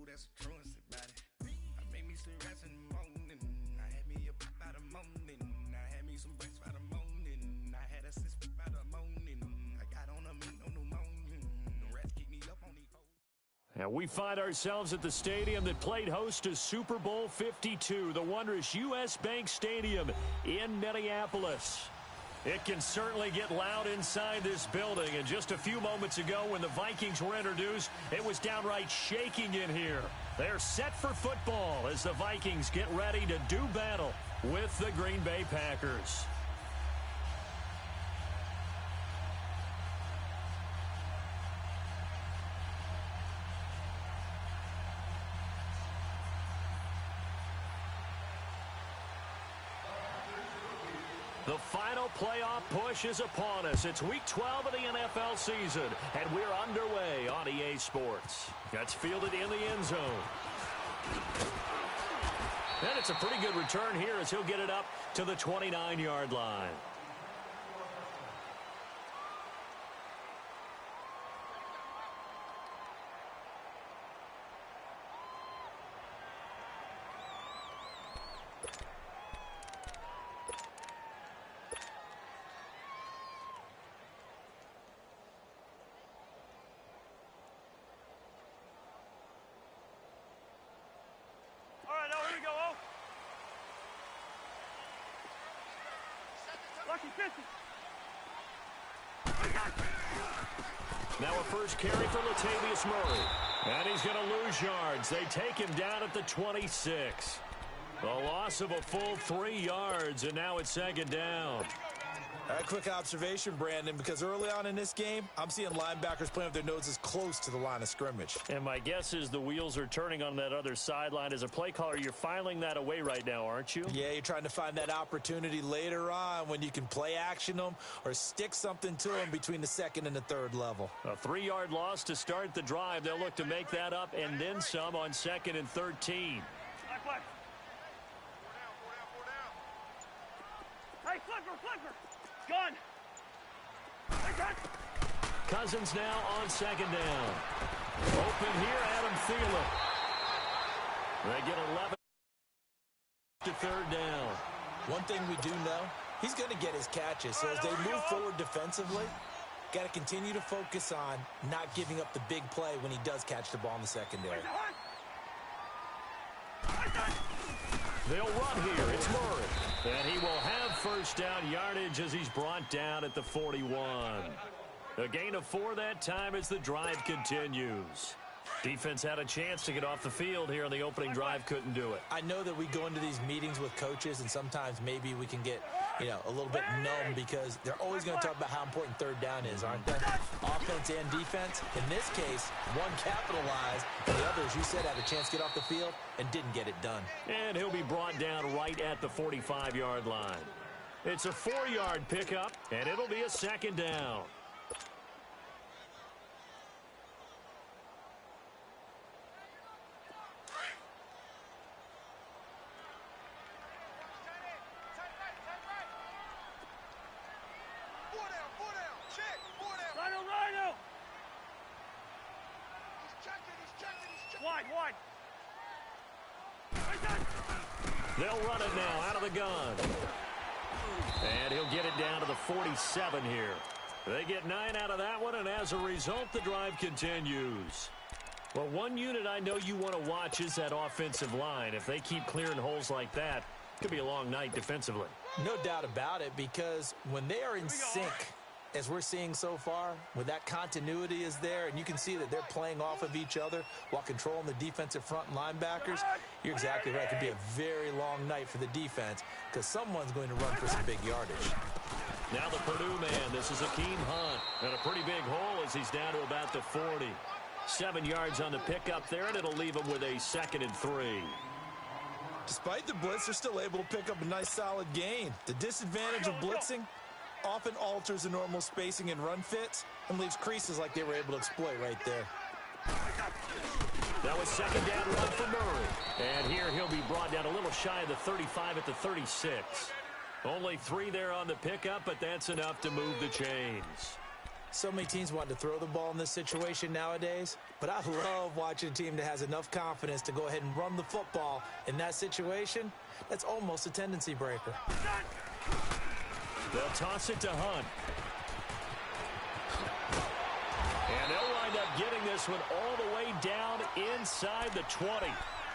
that's truancy about it. I made me some rest in the morning. I had me a pop out of morning. I had me some breaks by the morning. I had a six by the morning. I got on a meat on the morning. The rats keep me up on these hoes. And we find ourselves at the stadium that played host to Super Bowl 52, the wondrous U.S. Bank Stadium in Minneapolis. It can certainly get loud inside this building, and just a few moments ago when the Vikings were introduced, it was downright shaking in here. They're set for football as the Vikings get ready to do battle with the Green Bay Packers. The final playoff push is upon us. It's Week 12 of the NFL season, and we're underway on EA Sports. That's fielded in the end zone. And it's a pretty good return here as he'll get it up to the 29-yard line. Now a first carry for Latavius Murray. And he's going to lose yards. They take him down at the 26. A loss of a full 3 yards, and now it's second down. A quick observation, Brandon, because early on in this game, I'm seeing linebackers playing with their noses close to the line of scrimmage. And my guess is the wheels are turning on that other sideline. As a play caller, you're filing that away right now, aren't you? Yeah, you're trying to find that opportunity later on when you can play action them or stick something to them between the second and the third level. A 3-yard loss to start the drive. They'll look to make that up and then some on 2nd and 13. Hey, flipper! Gone. Cousins now on second down. Open here, Adam Thielen. They get 11 to third down. One thing we do know, he's going to get his catches. So as they move forward defensively, got to continue to focus on not giving up the big play when he does catch the ball in the secondary. They'll run here. It's Murray. And he will have first down yardage as he's brought down at the 41. A gain of 4 that time as the drive continues. Defense had a chance to get off the field here on the opening drive, couldn't do it. I know that we go into these meetings with coaches, and sometimes maybe we can get, a little bit numb because they're always going to talk about how important third down is, aren't they? Offense and defense. In this case, one capitalized, and the others, you said, had a chance to get off the field and didn't get it done. And he'll be brought down right at the 45-yard line. It's a 4-yard pickup, and it'll be a second down. Wide. They'll run it now out of the gun. And he'll get it down to the 47 here. They get 9 out of that one, and as a result, the drive continues. Well, one unit I know you want to watch is that offensive line. If they keep clearing holes like that, it could be a long night defensively. No doubt about it, because when they are in sync, as we're seeing so far, when that continuity is there, and you can see that they're playing off of each other while controlling the defensive front and linebackers, you're exactly right. It could be a very long night for the defense because someone's going to run for some big yardage. Now the Purdue man, this is Akeem Hunt. And a pretty big hole as he's down to about the 40. 7 yards on the pickup there, and it'll leave him with a 2nd and 3. Despite the blitz, they're still able to pick up a nice solid gain. The disadvantage of blitzing often alters the normal spacing and run fits and leaves creases like they were able to exploit right there. That was second down run for Murray. And here he'll be brought down a little shy of the 35 at the 36. Only 3 there on the pickup, but that's enough to move the chains. So many teams want to throw the ball in this situation nowadays, but I love watching a team that has enough confidence to go ahead and run the football in that situation. That's almost a tendency breaker. They'll toss it to Hunt. And they'll wind up getting this one all the way down inside the 20.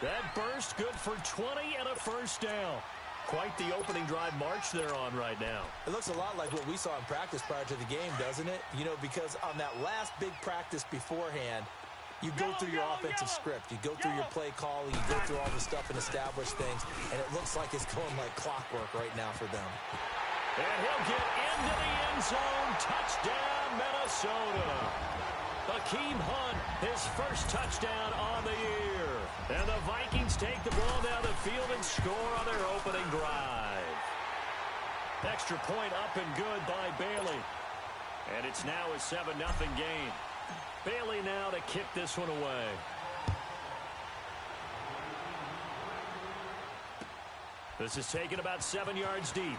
That burst good for 20 and a first down. Quite the opening drive march they're on right now. It looks a lot like what we saw in practice prior to the game, doesn't it? You know, because on that last big practice beforehand, you go through your offensive script. You go through your play calling. You go through all the stuff and establish things. And it looks like it's going like clockwork right now for them. And he'll get into the end zone. Touchdown, Minnesota. Hakeem Hunt, his first touchdown on the year. And the Vikings take the ball down the field and score on their opening drive. Extra point up and good by Bailey. And it's now a 7-0 game. Bailey now to kick this one away. This is taken about 7 yards deep.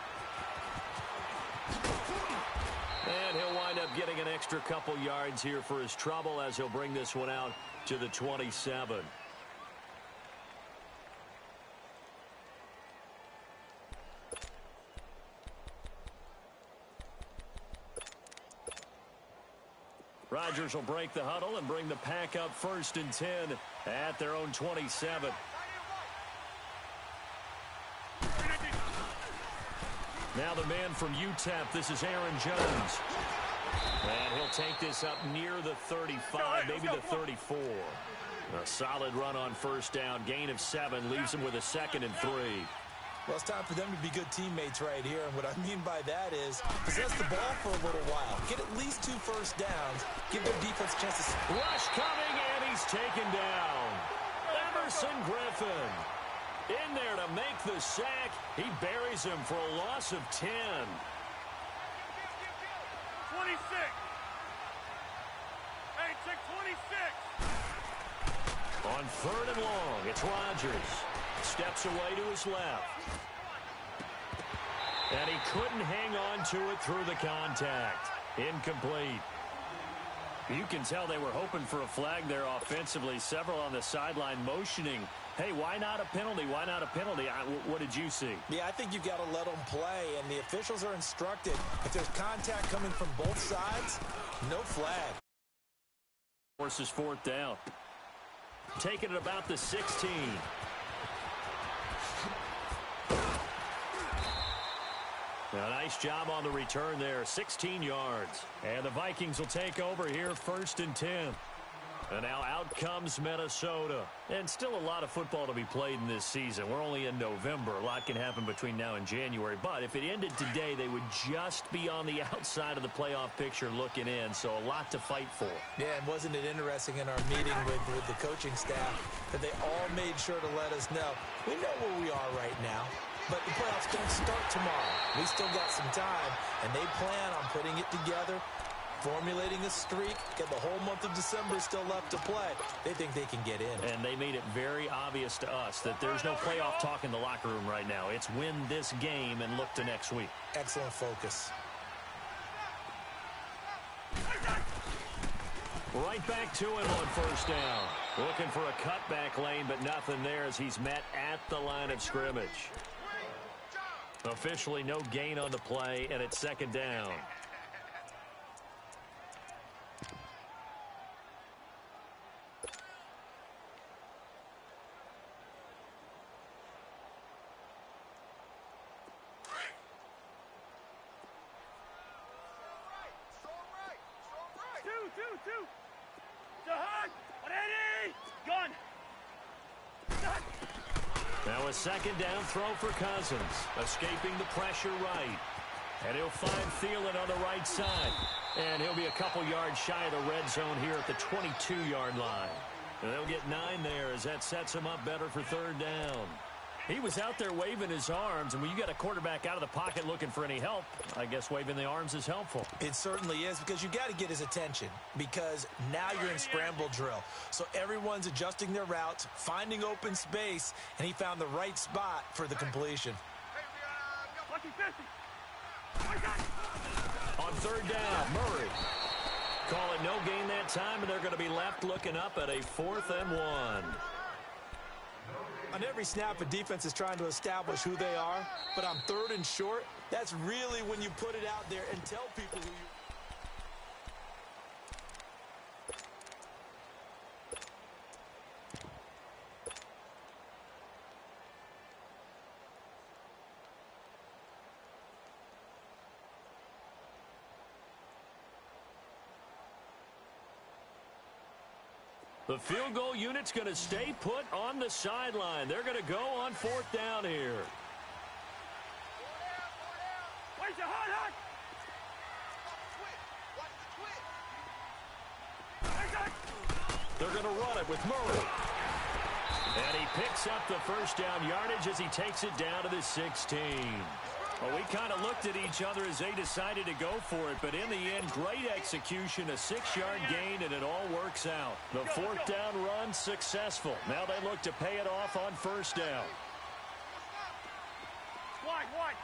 And he'll wind up getting an extra couple yards here for his trouble as he'll bring this one out to the 27. Rodgers will break the huddle and bring the pack up 1st and 10 at their own 27. Now the man from UTEP, this is Aaron Jones. And he'll take this up near the 35, maybe the 34. A solid run on first down, gain of 7, leaves him with a 2nd and 3. Well, it's time for them to be good teammates right here. And what I mean by that is possess the ball for a little while. Get at least 2 first downs. Give their defense a chance to... Rush coming, and he's taken down. Emerson Griffin in there to make the sack. He buries him for a loss of 10. 26. Hey, check 26. On 3rd and long, it's Rodgers. Steps away to his left. And he couldn't hang on to it through the contact. Incomplete. You can tell they were hoping for a flag there offensively. Several on the sideline motioning, hey, why not a penalty? Why not a penalty? What did you see? Yeah, I think you've got to let them play, and the officials are instructed. If there's contact coming from both sides, no flag. Forces 4th down. Taking it about the 16. A nice job on the return there, 16 yards. And the Vikings will take over here 1st and 10. And now out comes Minnesota. And still a lot of football to be played in this season. We're only in November. A lot can happen between now and January. But if it ended today, they would just be on the outside of the playoff picture looking in. So a lot to fight for. Yeah, and wasn't it interesting in our meeting with the coaching staff that they all made sure to let us know, we know where we are right now. But the playoffs don't start tomorrow. We still got some time, and they plan on putting it together, formulating a streak. Got the whole month of December still left to play. They think they can get in. And they made it very obvious to us that there's no playoff talk in the locker room right now. It's win this game and look to next week. Excellent focus. Right back to him on 1st down. Looking for a cutback lane, but nothing there as he's met at the line of scrimmage. Officially no gain on the play, and it's 2nd down. Two. Jahan, ready, gun. Now a 2nd down throw for Cousins. Escaping the pressure right. And he'll find Thielen on the right side. And he'll be a couple yards shy of the red zone here at the 22-yard line. And they'll get 9 there as that sets him up better for 3rd down. He was out there waving his arms, and when you got a quarterback out of the pocket looking for any help, I guess waving the arms is helpful. It certainly is, because you got to get his attention, because now you're in scramble drill. So everyone's adjusting their routes, finding open space, and he found the right spot for the completion. On 3rd down, Murray. Call it no gain that time, and they're going to be left looking up at a 4th and 1. On every snap, a defense is trying to establish who they are, but on 3rd and short, that's really when you put it out there and tell people who you are. The field goal unit's going to stay put on the sideline. They're going to go on 4th down here. Where's your hot? They're going to run it with Murray. And he picks up the first down yardage as he takes it down to the 16. Well, we kind of looked at each other as they decided to go for it, but in the end, great execution, a 6-yard gain, and it all works out. The 4th down run successful. Now they look to pay it off on 1st down. Wide.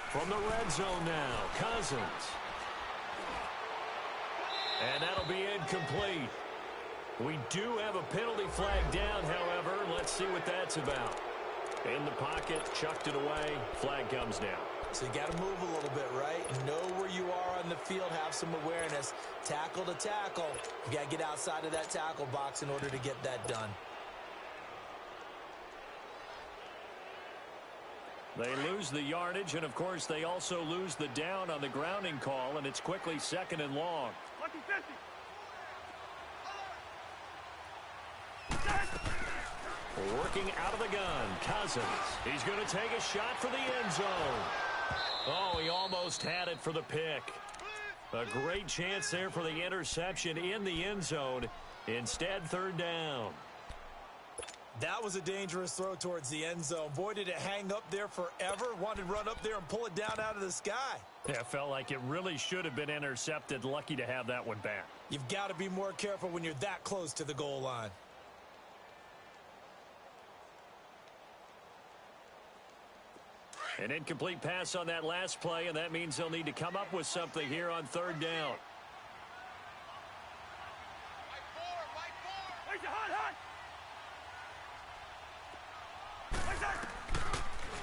From the red zone now, Cousins. And that'll be incomplete. We do have a penalty flag down, however. Let's see what that's about. In the pocket, chucked it away, flag comes down. So you got to move a little bit, right? Know where you are on the field, have some awareness. Tackle to tackle. You got to get outside of that tackle box in order to get that done. They lose the yardage, and of course they also lose the down on the grounding call, and it's quickly 2nd and long. Lucky 50. Working out of the gun, Cousins. He's going to take a shot for the end zone. Oh, he almost had it for the pick. A great chance there for the interception in the end zone. Instead, 3rd down. That was a dangerous throw towards the end zone. Boy, did it hang up there forever. Wanted to run up there and pull it down out of the sky. Yeah, felt like it really should have been intercepted. Lucky to have that one back. You've got to be more careful when you're that close to the goal line. An incomplete pass on that last play, and that means they'll need to come up with something here on 3rd down. Where's your hot?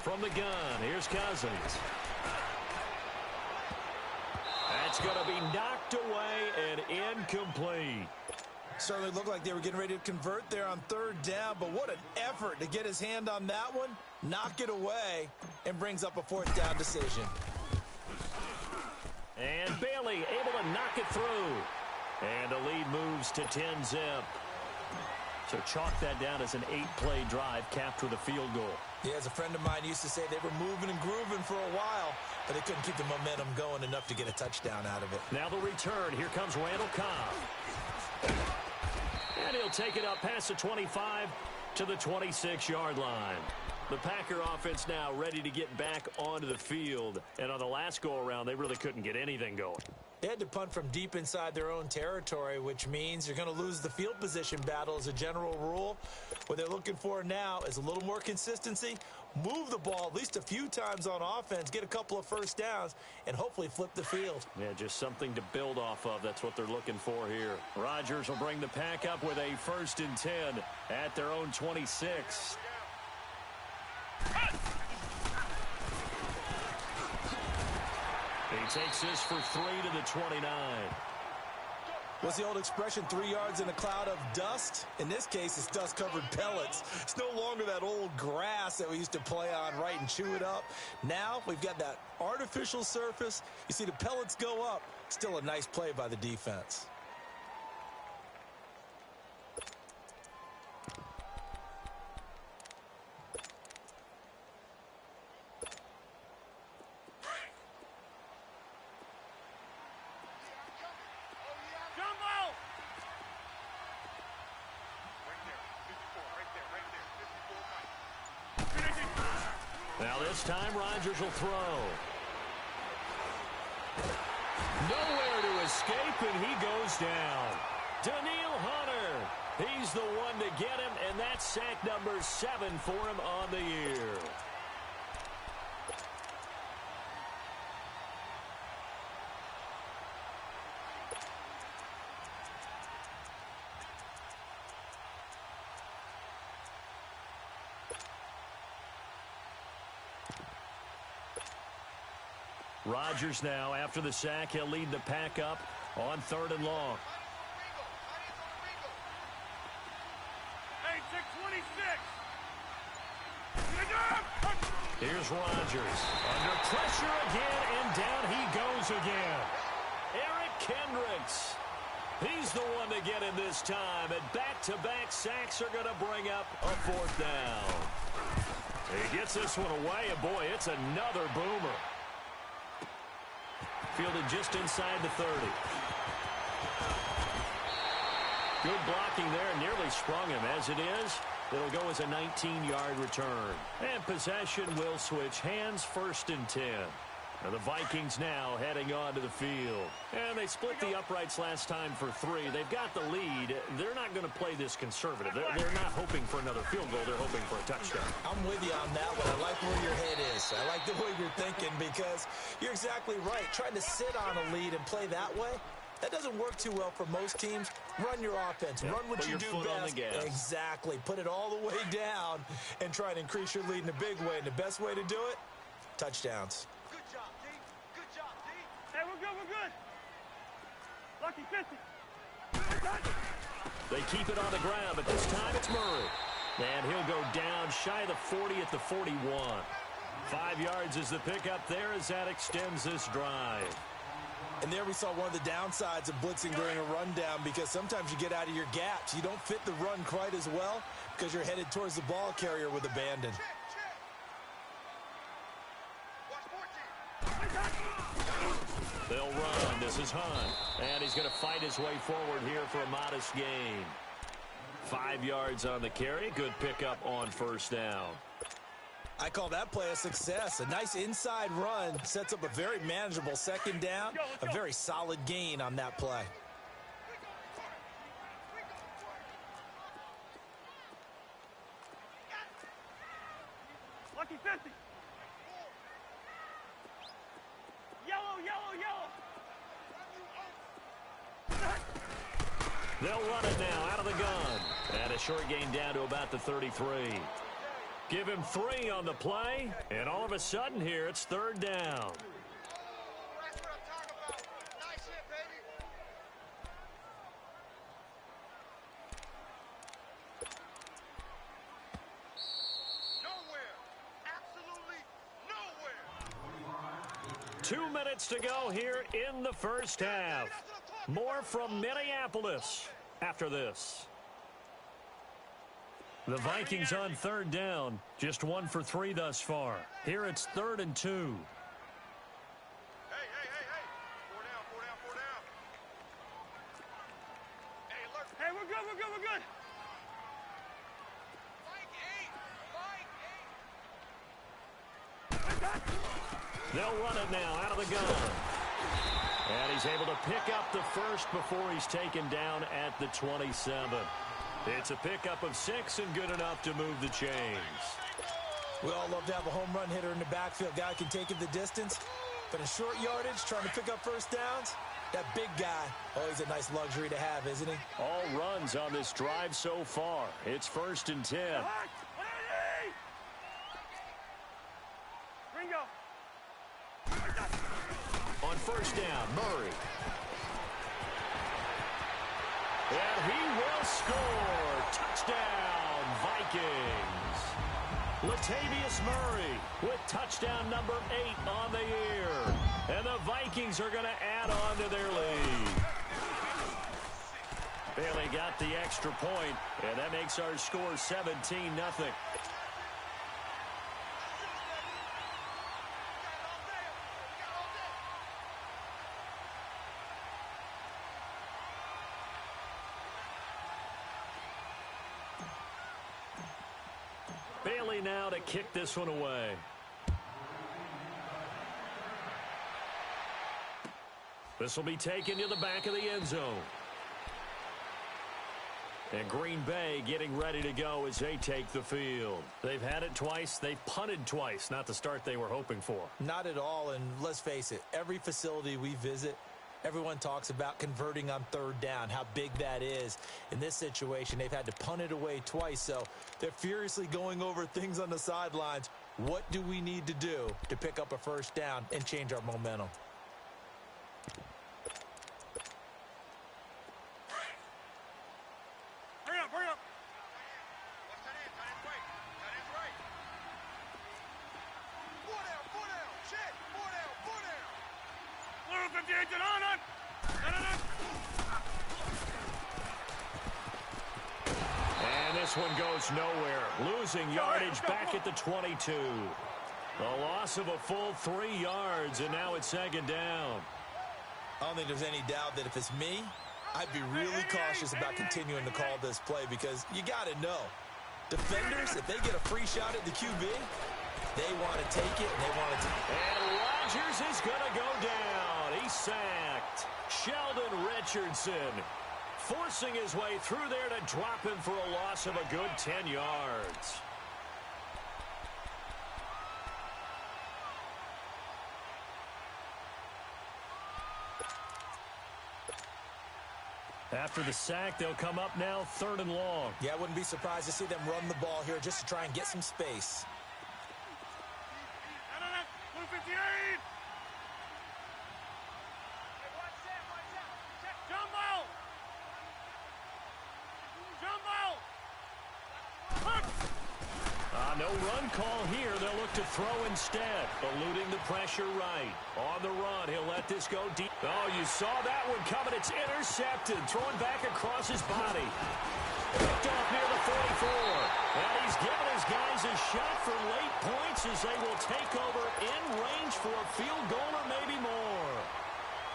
From the gun, here's Cousins. That's going to be knocked away and incomplete. Certainly looked like they were getting ready to convert there on 3rd down, but what an effort to get his hand on that one, knock it away, and brings up a 4th down decision. And Bailey able to knock it through. And the lead moves to 10-zip. So chalk that down as an 8-play drive capped with a field goal. Yeah, as a friend of mine used to say, they were moving and grooving for a while, but they couldn't keep the momentum going enough to get a touchdown out of it. Now the return. Here comes Randall Cobb. And he'll take it up past the 25 to the 26-yard line. The Packer offense now ready to get back onto the field. And on the last go-around, they really couldn't get anything going. They had to punt from deep inside their own territory, which means you're going to lose the field position battle as a general rule. What they're looking for now is a little more consistency, move the ball at least a few times on offense, get a couple of 1st downs, and hopefully flip the field. Yeah, just something to build off of. That's what they're looking for here. Rodgers will bring the Pack up with a 1st and 10 at their own 26. He takes this for 3 to the 29. What's the old expression, 3 yards in a cloud of dust? In this case, it's dust-covered pellets. It's no longer that old grass that we used to play on, right, and chew it up. Now we've got that artificial surface. You see the pellets go up. Still a nice play by the defense. Now this time Rodgers will throw. Nowhere to escape, and he goes down. Daniil Hunter. He's the one to get him, and that's sack number 7 for him on the year. Rodgers now, after the sack, he'll lead the pack up on 3rd and long. Hey, 626. Here's Rodgers. Under pressure again, and down he goes again. Eric Kendricks. He's the one to get in this time, and back-to-back sacks are going to bring up a 4th down. He gets this one away, and boy, it's another boomer. Fielded just inside the 30. Good blocking there, nearly sprung him. As it is, it'll go as a 19-yard return. And possession will switch hands, 1st and 10. And the Vikings now heading onto the field. And they split the uprights last time for 3. They've got the lead. They're not going to play this conservative. They're not hoping for another field goal. They're hoping for a touchdown. I'm with you on that one. I like where your head is. I like the way you're thinking because you're exactly right. Trying to sit on a lead and play that way, that doesn't work too well for most teams. Run your offense. Yep. Run what Put you your do foot best. on the gas. Exactly. Put it all the way down and try and increase your lead in a big way. And the best way to do it, touchdowns. Good job, D. Good job, D. Hey, we're good, we're good. Lucky 50. They keep it on the ground, but this time it's Murray. And he'll go down shy of the 40 at the 41. 5 yards is the pickup there as that extends this drive. And there we saw one of the downsides of blitzing during a rundown because sometimes you get out of your gaps. You don't fit the run quite as well because you're headed towards the ball carrier with abandon. They'll run. This is Hunt. And he's going to fight his way forward here for a modest gain. 5 yards on the carry. Good pickup on 1st down. I call that play a success. A nice inside run sets up a very manageable 2nd down. A very solid gain on that play. Lucky 50. Yellow, yellow, yellow. They'll run it now out of the gun. And a short gain down to about the 33. Give him 3 on the play, and all of a sudden here it's 3rd down. That's what I'm talking about. Nice hit, baby. Nowhere. Absolutely nowhere. 2 minutes to go here in the 1st half. More from Minneapolis after this. The Vikings on 3rd down. Just 1 for 3 thus far. Here it's 3rd and 2. Hey, hey, hey, hey. 4 down, 4 down, 4 down. Hey, alert. Hey, we're good, we're good, we're good. Mike 8. They'll run it now out of the gun. And he's able to pick up the 1st before he's taken down at the 27. It's a pickup of 6 and good enough to move the chains. We all love to have a home run hitter in the backfield. Guy can take it the distance. But in short yardage, trying to pick up 1st downs, that big guy, always a nice luxury to have, isn't he? All runs on this drive so far. It's 1st and 10. Ringo. On 1st down, Murray. And he will score. Touchdown, Vikings. Latavius Murray with touchdown number 8 on the year. And the Vikings are going to add on to their lead. Bailey got the extra point, and that makes our score 17-0. Bailey now to kick this one away. This will be taken to the back of the end zone. And Green Bay getting ready to go as they take the field. They've had it twice. They've punted twice. Not the start they were hoping for. Not at all, and let's face it, every facility we visit, everyone talks about converting on 3rd down, how big that is. In this situation, they've had to punt it away twice, so they're furiously going over things on the sidelines. What do we need to do to pick up a first down and change our momentum? Hurry up, hurry up. Little 58 to on. And this one goes nowhere. Losing yardage back at the 22. A loss of a full 3 yards, and now it's second down. I don't think there's any doubt that if it's me, I'd be really cautious about continuing to call this play because you got to know. Defenders, if they get a free shot at the QB, they want to take it, and they want to And Rodgers is going to go down. He's sacked. Sheldon Richardson forcing his way through there to drop him for a loss of a good 10 yards. After the sack, they'll come up now 3rd and long. Yeah, I wouldn't be surprised to see them run the ball here just to try and get some space. Little 58. Jumbo. No run call here. They'll look to throw instead. Eluding the pressure right. On the run, he'll let this go deep. Oh, you saw that one coming. It's intercepted. Throwing back across his body. Picked off near the 44. And he's given his guys a shot for late points as they will take over in range for a field goal or maybe more.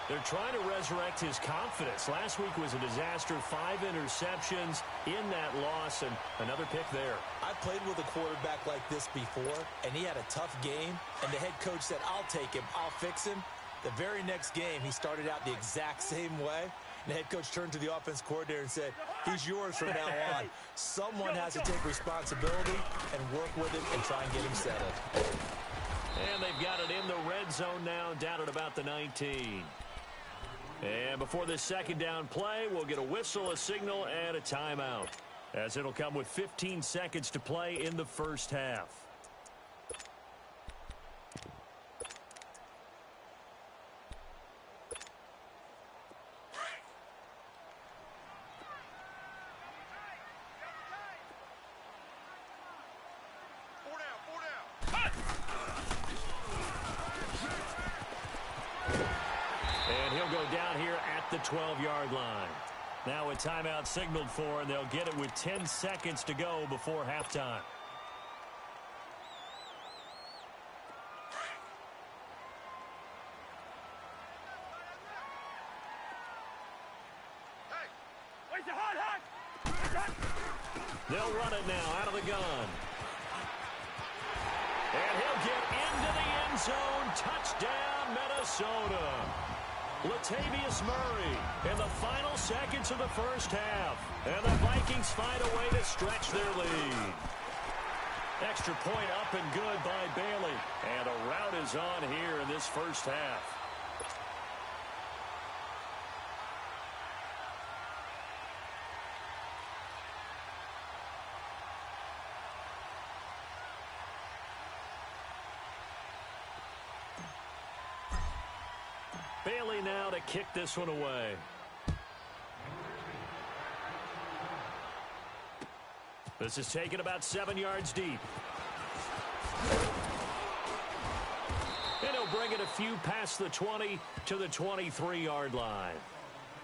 They're trying to resurrect his confidence. Last week was a disaster. 5 interceptions in that loss, and another pick there. I played with a quarterback like this before, and he had a tough game, and the head coach said, I'll take him, I'll fix him. The very next game, he started out the exact same way. The head coach turned to the offense coordinator and said, he's yours from now on. Someone has to take responsibility and work with him and try and get him settled. And they've got it in the red zone now, down at about the 19. And before this second down play, we'll get a whistle, a signal, and a timeout, as it'll come with 15 seconds to play in the first half. And he'll go down here at the 12-yard line. Now a timeout signaled for, and they'll get it with 10 seconds to go before halftime. They'll run it now out of the gun. And he'll get into the end zone. Touchdown, Minnesota. Latavius Murray in the final seconds of the first half. And the Vikings find a way to stretch their lead. Extra point up and good by Bailey. And a rout is on here in this first half. Bailey now to kick this one away. This is taken about 7 yards deep. And he'll bring it a few past the 20 to the 23-yard line.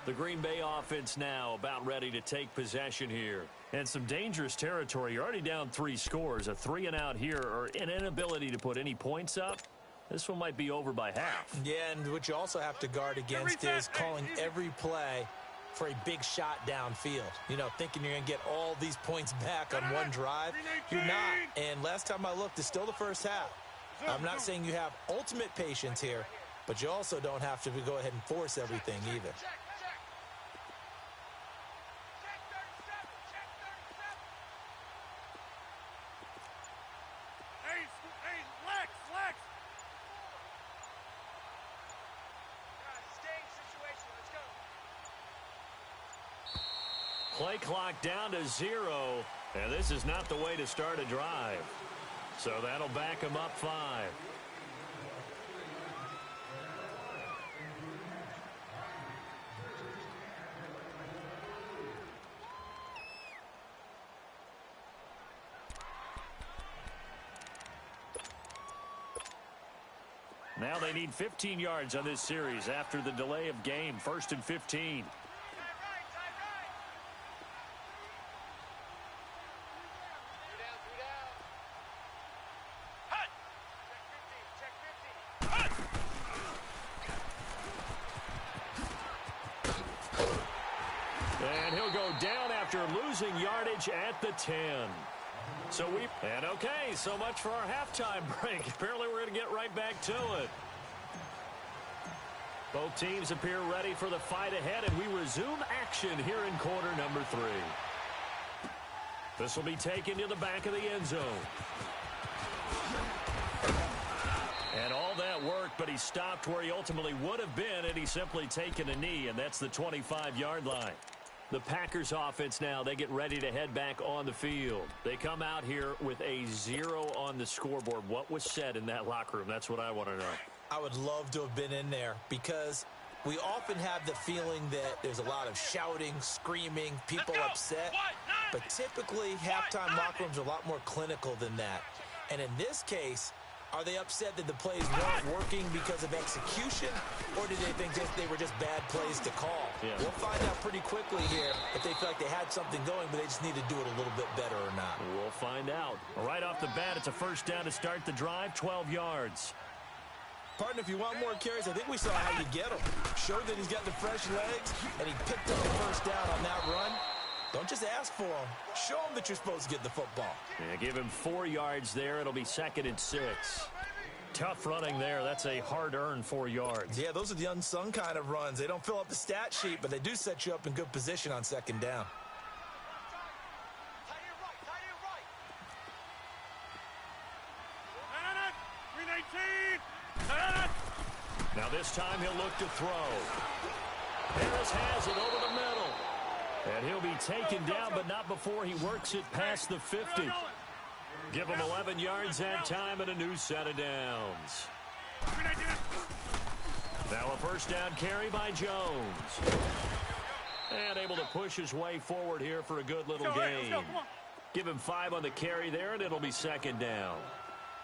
The Green Bay offense now about ready to take possession here. And some dangerous territory. You're already down 3 scores. A 3-and-out here, or an inability to put any points up. This one might be over by half. Yeah, and what you also have to guard against is calling every play for a big shot downfield. You know, thinking you're going to get all these points back on one drive. You're not. And last time I looked, it's still the first half. I'm not saying you have ultimate patience here, but you also don't have to go ahead and force everything either. Play clock down to 0, and this is not the way to start a drive. So that'll back him up 5. Now they need 15 yards on this series after the delay of game. 1st and 15. And he'll go down after losing yardage at the 10. Okay, so much for our halftime break. Apparently we're going to get right back to it. Both teams appear ready for the fight ahead, and we resume action here in quarter number 3. This will be taken to the back of the end zone. And all that work, but he stopped where he ultimately would have been, and he's simply taken a knee, and that's the 25-yard line. The Packers offense now, they get ready to head back on the field. They come out here with a 0 on the scoreboard. What was said in that locker room? That's what I want to know. I would love to have been in there because we often have the feeling that there's a lot of shouting, screaming, people upset. But typically, halftime locker rooms are a lot more clinical than that. And in this case, are they upset that the plays weren't working because of execution, or did they think they were just bad plays to call? Yeah. We'll find out pretty quickly here if they feel like they had something going, but they just need to do it a little bit better or not. We'll find out. Right off the bat, it's a first down to start the drive, 12 yards. Partner, if you want more carries, I think we saw how you get them. Showed that he's got the fresh legs, and he picked up the first down on that run. Don't just ask for him. Show him that you're supposed to get the football. Yeah, give him 4 yards there. It'll be 2nd and 6. Tough running there. That's a hard-earned 4 yards. Yeah, those are the unsung kind of runs. They don't fill up the stat sheet, but they do set you up in good position on 2nd down. Now this time he'll look to throw. Harris has it over the middle. And he'll be taken down, but not before he works it past the 50. Give him 11 yards that time and a new set of downs. Now a first down carry by Jones. And able to push his way forward here for a good little gain. Give him 5 on the carry there, and it'll be 2nd down.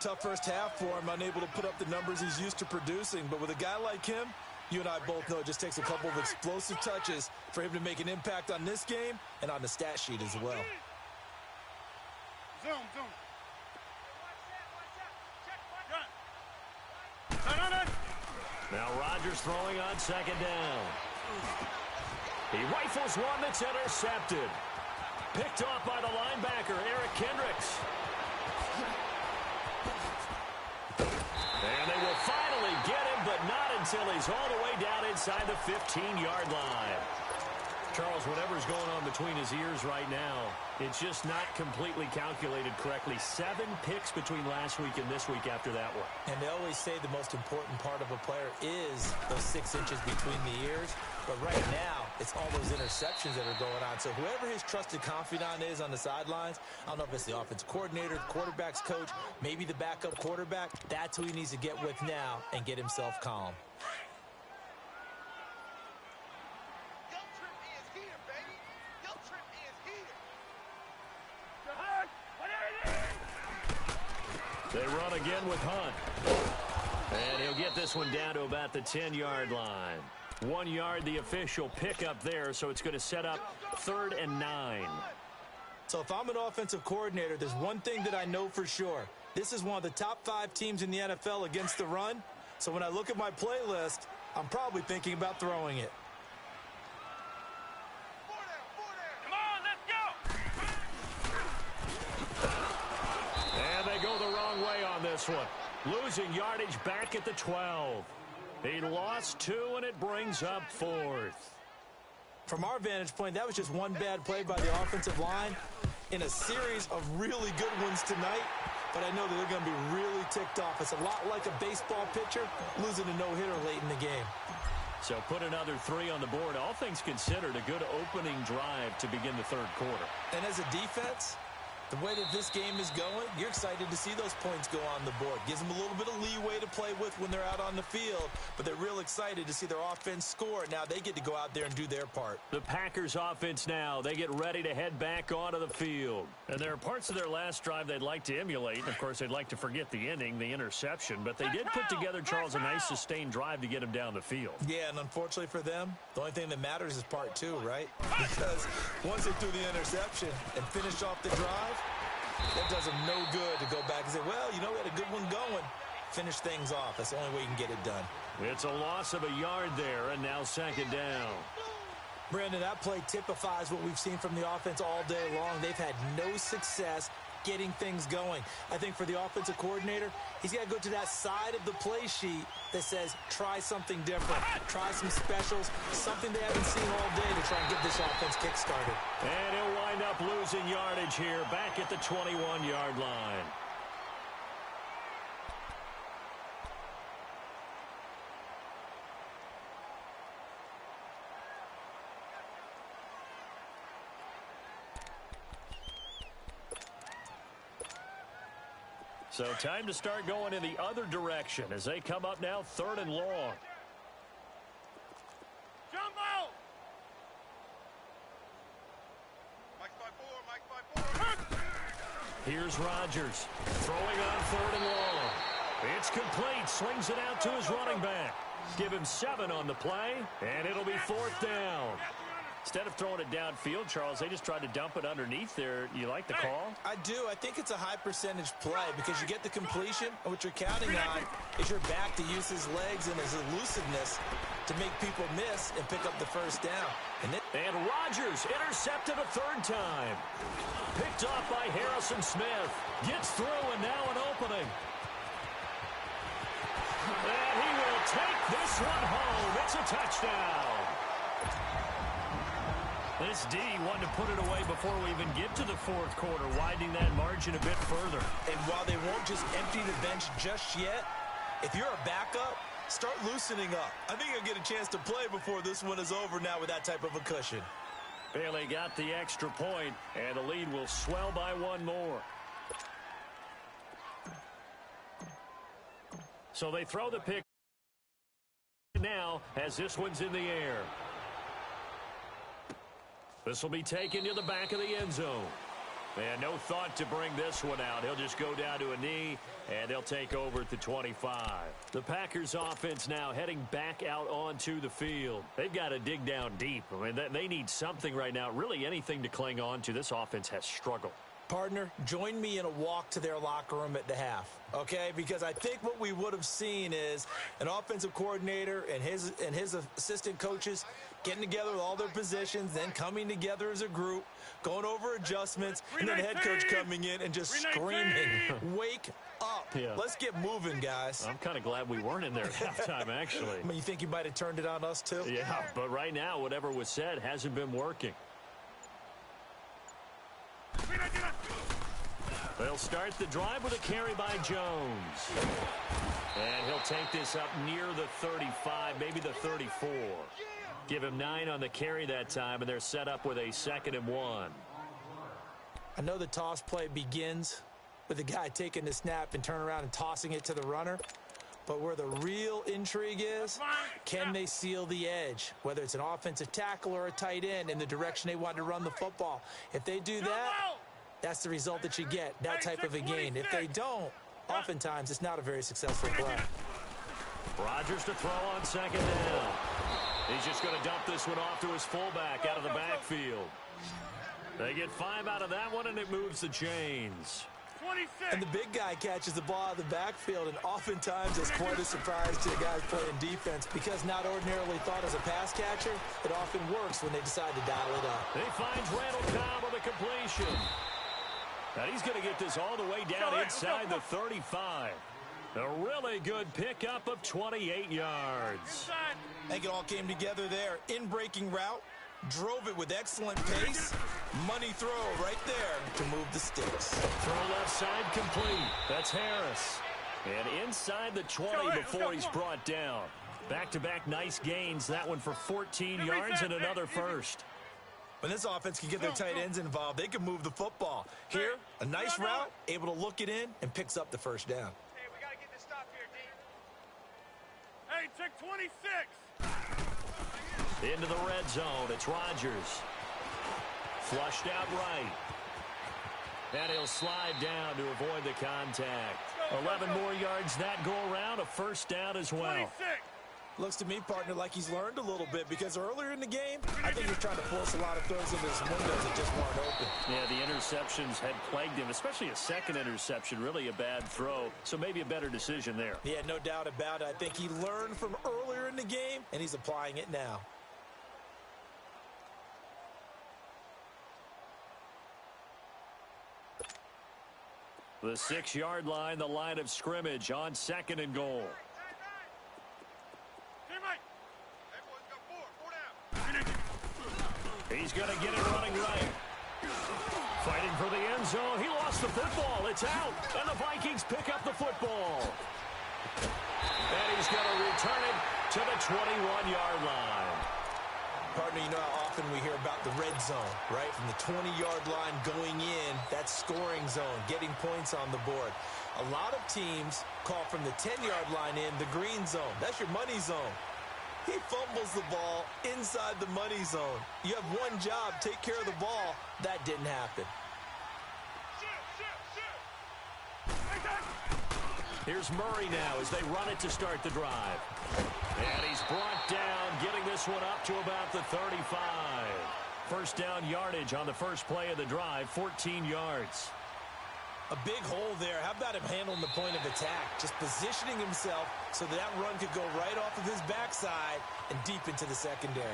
Tough first half for him, unable to put up the numbers he's used to producing. But with a guy like him, you and I both know it just takes a couple of explosive touches for him to make an impact on this game and on the stat sheet as well. Zoom. Now Rodgers throwing on 2nd down. He rifles one that's intercepted. Picked off by the linebacker, Eric Kendricks. And they will finally get him, but not until he's all the way down inside the 15-yard line. Charles, whatever's going on between his ears right now, it's just not completely calculated correctly. 7 picks between last week and this week after that one. And they always say the most important part of a player is those 6 inches between the ears. But right now, it's all those interceptions that are going on. So whoever his trusted confidant is on the sidelines, I don't know if it's the offensive coordinator, the quarterback's coach, maybe the backup quarterback, that's who he needs to get with now and get himself calm. They run again with Hunt. And he'll get this one down to about the 10-yard line. 1 yard, the official pickup there, so it's going to set up 3rd and 9. So if I'm an offensive coordinator, there's one thing that I know for sure. This is one of the top 5 teams in the NFL against the run. So when I look at my playlist, I'm probably thinking about throwing it. Come on, let's go! And they go the wrong way on this one. Losing yardage back at the 12. He lost 2, and it brings up 4th. From our vantage point, that was just one bad play by the offensive line in a series of really good ones tonight. But I know that they're going to be really ticked off. It's a lot like a baseball pitcher losing a no-hitter late in the game. So put another 3 on the board. All things considered, a good opening drive to begin the 3rd quarter. And as a defense, The way that this game is going, you're excited to see those points go on the board. Gives them a little bit of leeway to play with when they're out on the field, but they're real excited to see their offense score. Now they get to go out there and do their part. The Packers offense now, they get ready to head back onto the field. And there are parts of their last drive they'd like to emulate. And of course, they'd like to forget the inning, the interception, but they did put together, Charles, a nice sustained drive to get him down the field. Yeah, and unfortunately for them, the only thing that matters is part two, right? Because once they threw the interception and finished off the drive, that does them no good to go back and say, well, you know, we had a good one going. Finish things off. That's the only way you can get it done. It's a loss of a yard there, and now second down. Brandon, that play typifies what we've seen from the offense all day long. They've had no success getting things going. I think for the offensive coordinator, he's got to go to that side of the play sheet that says try something different, try some specials, something they haven't seen all day to try and get this offense kick-started. And he'll wind up losing yardage here back at the 21-yard line. So time to start going in the other direction as they come up now 3rd and long. Jumbo! Mike by 4. Here's Rodgers throwing on 3rd and long. It's complete. Swings it out to his running back. Give him 7 on the play, and it'll be 4th down. Instead of throwing it downfield, Charles, they just tried to dump it underneath there. You like the call? I do. I think it's a high percentage play because you get the completion, and what you're counting on is your back to use his legs and his elusiveness to make people miss and pick up the first down. And Rodgers intercepted a 3rd time. Picked off by Harrison Smith. Gets through, and now an opening. And he will take this one home. It's a touchdown. This D wanted to put it away before we even get to the 4th quarter, widening that margin a bit further. And while they won't just empty the bench just yet, if you're a backup, start loosening up. I think you'll get a chance to play before this one is over now with that type of a cushion. Bailey got the extra point, and the lead will swell by 1 more. So they throw the pick now as this one's in the air. This will be taken to the back of the end zone. And no thought to bring this one out. He'll just go down to a knee, and they'll take over at the 25. The Packers offense now heading back out onto the field. They've got to dig down deep. I mean, they need something right now, really anything to cling on to. This offense has struggled. Partner, join me in a walk to their locker room at the half, okay? Because I think what we would have seen is an offensive coordinator and his assistant coaches getting together with all their positions, then coming together as a group, going over adjustments, and then the head coach coming in and just screaming, wake up. Yeah. Let's get moving, guys. I'm kind of glad we weren't in there at halftime, actually. I mean, you think you might have turned it on us, too? Yeah, but right now, whatever was said hasn't been working. They'll start the drive with a carry by Jones. And he'll take this up near the 35, maybe the 34. Give him 9 on the carry that time, and they're set up with a 2nd and 1. I know the toss play begins with the guy taking the snap and turning around and tossing it to the runner. But where the real intrigue is, can they seal the edge? Whether it's an offensive tackle or a tight end in the direction they want to run the football. If they do that, that's the result that you get, that type of a gain. If they don't, oftentimes it's not a very successful play. Rodgers to throw on 2nd down. He's just going to dump this one off to his fullback out of the backfield. They get 5 out of that one, and it moves the chains. 26. And the big guy catches the ball out of the backfield, and oftentimes it's quite a surprise to the guys playing defense because not ordinarily thought as a pass catcher, it often works when they decide to dial it up. He finds Randall Cobb with a completion. And he's going to get this all the way down inside the 35. A really good pickup of 28 yards. I think it all came together there. In-breaking route, drove it with excellent pace. Money throw right there to move the sticks. Throw left side complete. That's Harris. And inside the 20 before he's brought down. Back-to-back nice gains. That one for 14 yards and another first. When this offense can get their tight ends involved, they can move the football. Here, a nice route, able to look it in, and picks up the first down. Hey, we got to get this stop here, D. Hey, check 26. Into the red zone. It's Rodgers. Flushed out right. And he'll slide down to avoid the contact. 11 more yards that go around. A first down as well. 26. Looks to me, partner, like he's learned a little bit because earlier in the game, I think he's trying to force a lot of throws into his windows that just weren't open. Yeah, the interceptions had plagued him, especially a second interception, really a bad throw. So maybe a better decision there. Yeah, no doubt about it. I think he learned from earlier in the game, and he's applying it now. The 6-yard line, the line of scrimmage on 2nd and goal. He's going to get it running right. Fighting for the end zone. He lost the football. It's out. And the Vikings pick up the football. And he's going to return it to the 21-yard line. Partner, you know how often we hear about the red zone, right? From the 20-yard line going in, that scoring zone, getting points on the board. A lot of teams call from the 10-yard line in the green zone. That's your money zone. He fumbles the ball inside the money zone. You have one job, take care of the ball. That didn't happen. Here's Murray now as they run it to start the drive. And he's brought down, getting this one up to about the 35. First down yardage on the first play of the drive, 14 yards. A big hole there. How about him handling the point of attack? Just positioning himself so that run could go right off of his backside and deep into the secondary.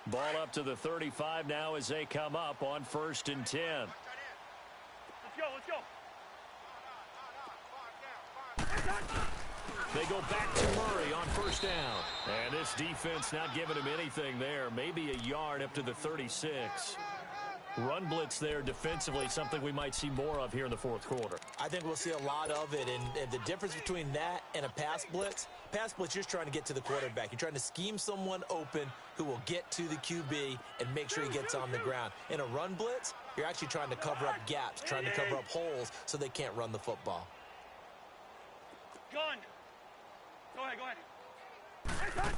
Ball up to the 35 now as they come up on 1st and 10. Let's go, let's go. They go back to Murray on 1st down. And this defense not giving him anything there. Maybe a yard up to the 36. Run blitz there defensively, something we might see more of here in the 4th quarter. I think we'll see a lot of it, and the difference between that and a pass blitz, you're just trying to get to the quarterback. You're trying to scheme someone open who will get to the QB and make sure he gets on the ground. In a run blitz, you're actually trying to cover up gaps, trying to cover up holes so they can't run the football. Gun. Go ahead.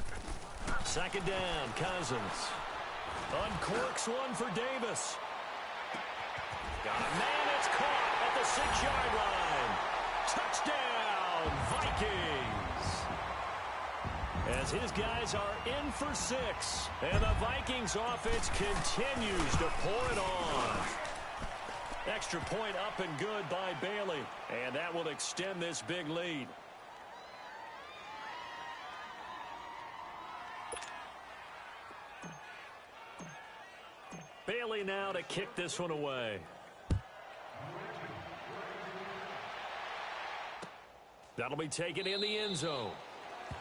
2nd down, Cousins. Uncorks one for Davis. Got a man, it's caught at the 6-yard line. Touchdown, Vikings. As his guys are in for 6. And the Vikings offense continues to pour it on. Extra point up and good by Bailey. And that will extend this big lead. Bailey now to kick this one away. That'll be taken in the end zone.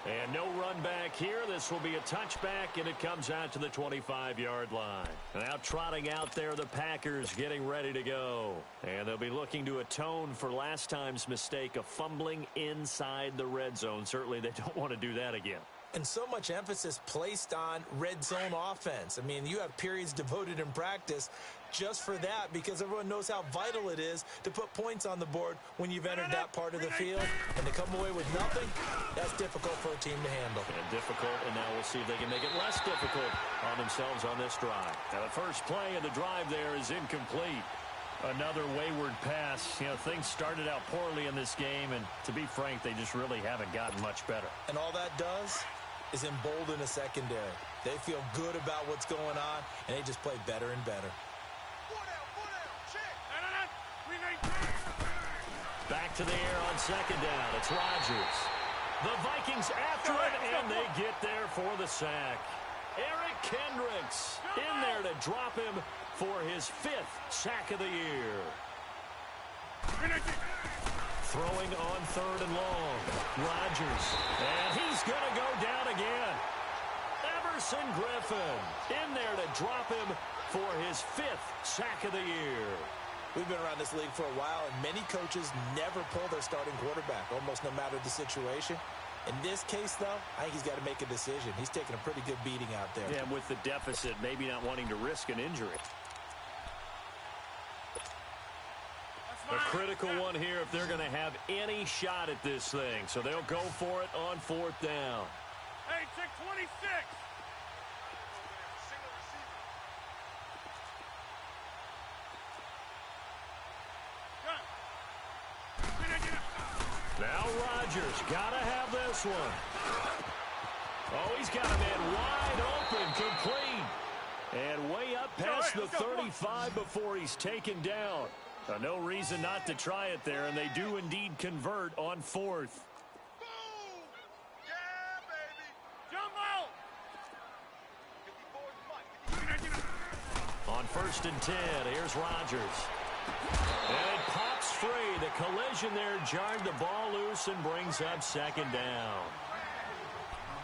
And no run back here. This will be a touchback, and it comes out to the 25-yard line. Now trotting out there, the Packers getting ready to go. And they'll be looking to atone for last time's mistake of fumbling inside the red zone. Certainly they don't want to do that again. And so much emphasis placed on red zone offense. I mean, you have periods devoted in practice just for that because everyone knows how vital it is to put points on the board when you've entered that part of the field. And to come away with nothing, that's difficult for a team to handle. And difficult, and now we'll see if they can make it less difficult on themselves on this drive. Now, the first play of the drive there is incomplete. Another wayward pass. You know, things started out poorly in this game, and to be frank, they just really haven't gotten much better. And all that does is embolden a secondary. They feel good about what's going on, and they just play better and better. Back to the air on 2nd down. It's Rodgers. The Vikings after it, and they get there for the sack. Eric Kendricks in there to drop him for his 5th sack of the year. Throwing on 3rd and long. Rodgers. And he's going to go down again. Everson Griffin in there to drop him for his 5th sack of the year. We've been around this league for a while, and many coaches never pull their starting quarterback, almost no matter the situation. In this case, though, I think he's got to make a decision. He's taking a pretty good beating out there. Yeah, with the deficit, maybe not wanting to risk an injury. A critical one here if they're going to have any shot at this thing. So they'll go for it on 4th down. Hey, check 26. Now Rodgers got to have this one. Oh, he's got a man wide open, complete. And way up past the 35 before he's taken down. No reason not to try it there, and they do indeed convert on 4th. Boom! Yeah, baby! Jump out! On 1st and 10, here's Rodgers. And it pops free. The collision there jarred the ball loose and brings up 2nd down.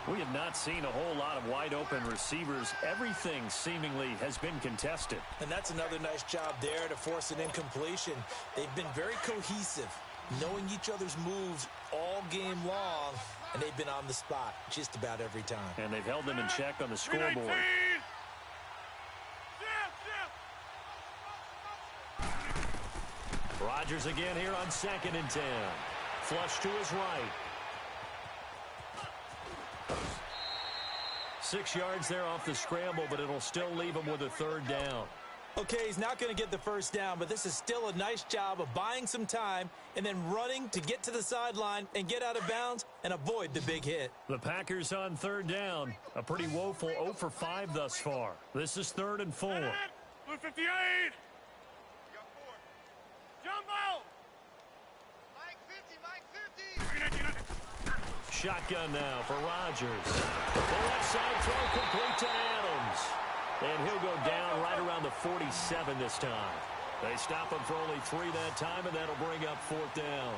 We have not seen a whole lot of wide-open receivers. Everything seemingly has been contested. And that's another nice job there to force an incompletion. They've been very cohesive, knowing each other's moves all game long, and they've been on the spot just about every time. And they've held them in check on the scoreboard. Rodgers again here on 2nd and 10. Flush to his right. 6 yards there off the scramble, but it'll still leave him with a 3rd down. Okay, he's not going to get the 1st down, but this is still a nice job of buying some time and then running to get to the sideline and get out of bounds and avoid the big hit. The Packers on 3rd down. A pretty woeful 0 for 5 thus far. This is 3rd and 4. Blue 58. Jump out. Mike 50, Mike 50. Shotgun now for Rodgers. The left side throw complete to Adams. And he'll go down right around the 47 this time. They stop him for only 3 that time, and that'll bring up 4th down.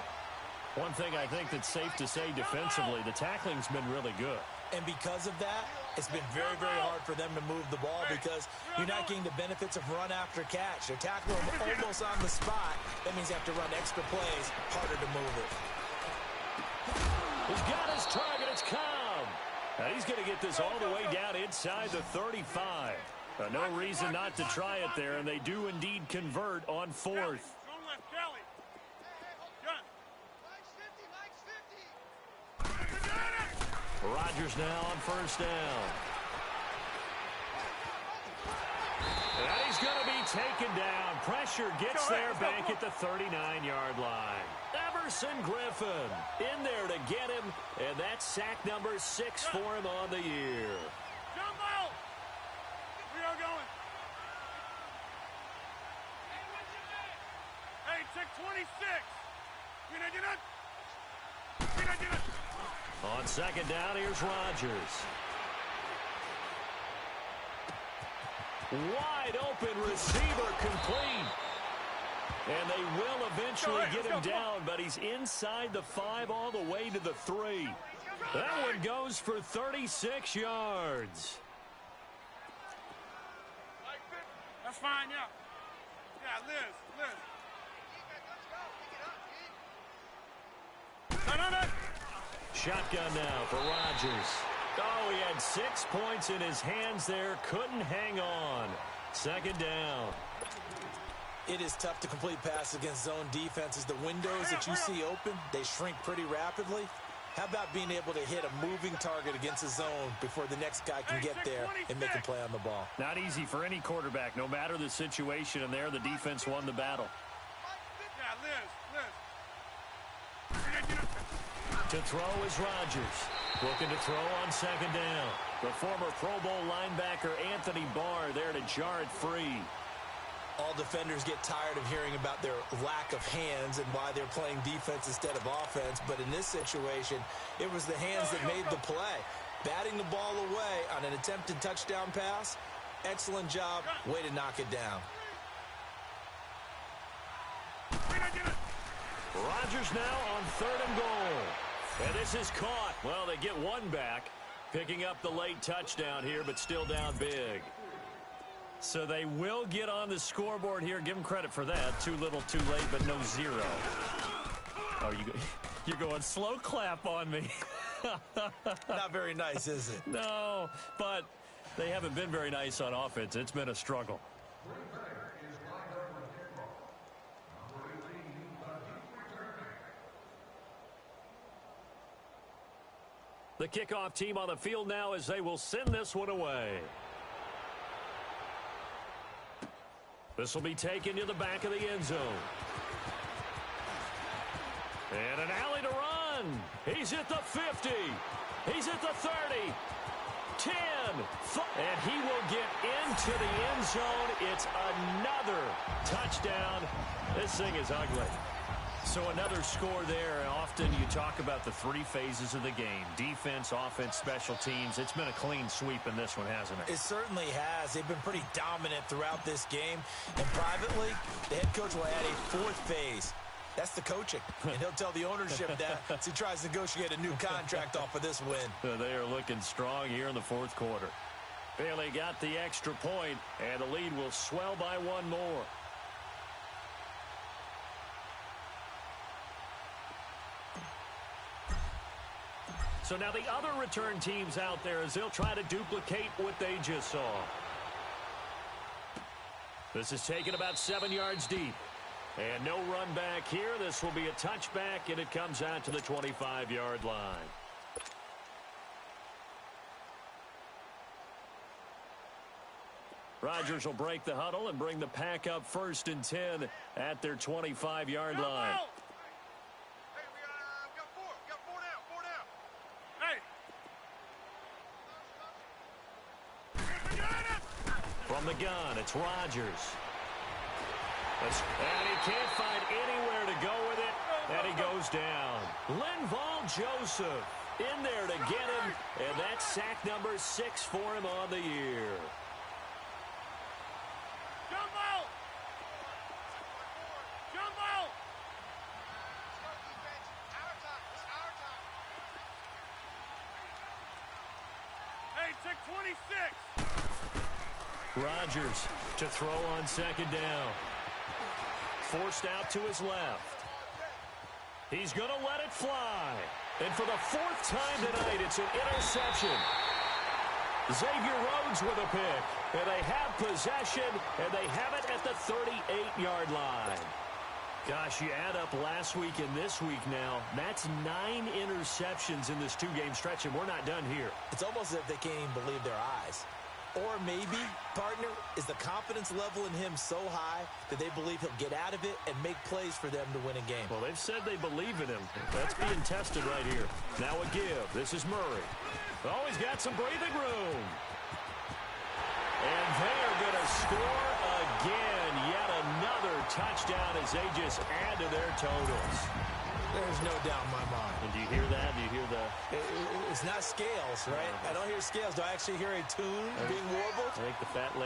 One thing I think that's safe to say defensively, the tackling's been really good. And because of that, it's been very, very hard for them to move the ball because you're not getting the benefits of run after catch. They're tackling him almost on the spot. That means you have to run extra plays, harder to move it. He's got his target. It's Cobb. Now he's going to get this all the way down inside the 35. No reason not to try it there, and they do indeed convert on 4th. Rodgers now on 1st down. And he's going to be taken down. Pressure gets there back at the 39-yard line. Everson Griffin in there to get him, and that's sack number 6 for him on the year. Jump out! We are going. Hey, check 26. On 2nd down, here's Rodgers. Wide open receiver complete. And they will eventually get him down, but he's inside the 5 all the way to the 3. That one goes for 36 yards. That's fine, yeah. Yeah, Liz. No. Shotgun now for Rodgers. Oh, he had 6 points in his hands there. Couldn't hang on. 2nd down. It is tough to complete passes against zone defenses. The windows that you see open, they shrink pretty rapidly. How about being able to hit a moving target against a zone before the next guy can get there and make a play on the ball? Not easy for any quarterback, no matter the situation, and there the defense won the battle. Yeah, Liz. To throw is Rodgers. Looking to throw on 2nd down. The former Pro Bowl linebacker Anthony Barr there to jar it free. All defenders get tired of hearing about their lack of hands and why they're playing defense instead of offense. But in this situation, it was the hands that made the play. Batting the ball away on an attempted touchdown pass. Excellent job. Way to knock it down. Rodgers now on 3rd and goal. And this is caught. Well, they get 1 back. Picking up the late touchdown here, but still down big. So they will get on the scoreboard here. Give them credit for that. Too little, too late, but no zero. Oh, you're going slow clap on me. Not very nice, is it? No, but they haven't been very nice on offense. It's been a struggle. The kickoff team on the field now as they will send this one away. This will be taken to the back of the end zone. And an alley to run. He's at the 50. He's at the 30. 10. And he will get into the end zone. It's another touchdown. This thing is ugly. So another score there. Often you talk about the three phases of the game. Defense, offense, special teams. It's been a clean sweep in this one, hasn't it? It certainly has. They've been pretty dominant throughout this game. And privately, the head coach will add a fourth phase. That's the coaching. And he'll tell the ownership that as he tries to negotiate a new contract off of this win. They are looking strong here in the fourth quarter. Bailey got the extra point, and the lead will swell by one more. So now the other return teams out there as they'll try to duplicate what they just saw. This is taken about 7 yards deep. And no run back here. This will be a touchback, and it comes out to the 25-yard line. Rodgers will break the huddle and bring the pack up 1st and 10 at their 25-yard line. Hey, we got four. We got four down. Hey. From the gun, it's Rodgers. And he can't find anywhere to go with it, and he goes down. Linval Joseph in there to get him, and that's sack number 6 for him on the year. Jump out! Jump out! Hey, check 26. Rodgers to throw on 2nd down. Forced out to his left. He's going to let it fly. And for the 4th time tonight, it's an interception. Xavier Rhodes with a pick. And they have possession, and they have it at the 38-yard line. Gosh, you add up last week and this week now, that's 9 interceptions in this 2-game stretch, and we're not done here. It's almost as if they can't even believe their eyes. Or maybe, partner, is the confidence level in him so high that they believe he'll get out of it and make plays for them to win a game. Well, they've said they believe in him. That's being tested right here. Now a give. This is Murray. Oh, he's got some breathing room. And they're going to score again. Yet another touchdown as they just add to their totals. There's no doubt in my mind. And do you hear that? Do you hear the... It's not scales, right? I don't hear scales. Do I actually hear a tune being warbled? I think the fat lady